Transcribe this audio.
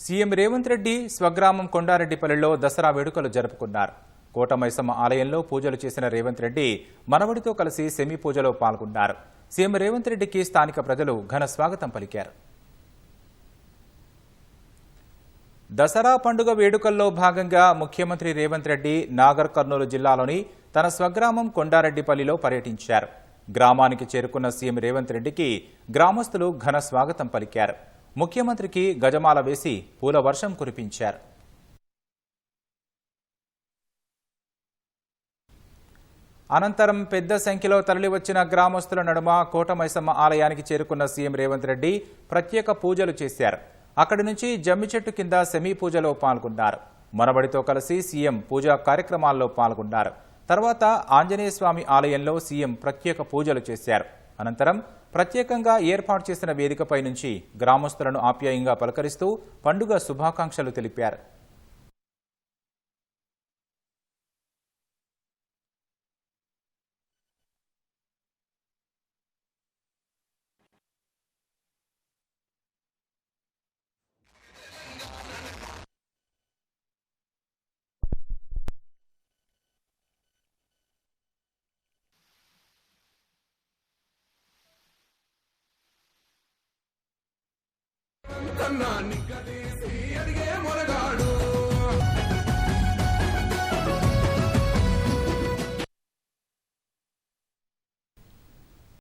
CM Revanth Reddy స్వగ్రామం కొండారెడ్డిపల్లిలో దసరా వేడుకలు జరుపుకున్నారు. కోటమైసమ్మ ఆలయంలో పూజలు చేసిన రేవంత్ రెడ్డి మనవడితో కలిసి సెమీ పూజలో పాల్గొన్నారు. సీఎం రేవంత్ రెడ్డికి స్థానిక ప్రజలు ఘన స్వాగతం పలికారు. దసరా పండుగ వేడుకల్లో భాగంగా ముఖ్యమంత్రి రేవంత్ రెడ్డి నాగర్ కర్నూలు జిల్లాలోని తన స్వగ్రామం కొండారెడ్డిపల్లిలో పర్యటించారు. గ్రామానికి చేరుకున్న సీఎం రేవంత్ రెడ్డికి గ్రామస్తులు ఘన స్వాగతం పలికారు. ముఖ్యమంత్రికి గజమాల వేసి పూల వర్షం కురిపించారు. అనంతరం పెద్ద సంఖ్యలో తరలివచ్చిన గ్రామస్తుల నడుమ కోటమైసమ్మ ఆలయానికి చేరుకున్న సీఎం రేవంత్ రెడ్డి ప్రత్యేక పూజలు చేశారు. అక్కడి నుంచి జమ్మి చెట్టు కింద సెమీ పూజలో పాల్గొన్నారు. మనవడితో కలిసి సీఎం పూజా కార్యక్రమాల్లో పాల్గొన్నారు. తర్వాత ఆంజనేయ స్వామి ఆలయంలో సీఎం ప్రత్యేక పూజలు చేశారు. అనంతరం ప్రత్యేకంగా ఏర్పాటు చేసిన వేదికపై నుంచి గ్రామస్తులను ఆప్యాయంగా పలకరిస్తూ పండుగ శుభాకాంక్షలు తెలిపారు. కన్నా నిగ్గదీసి అడిగే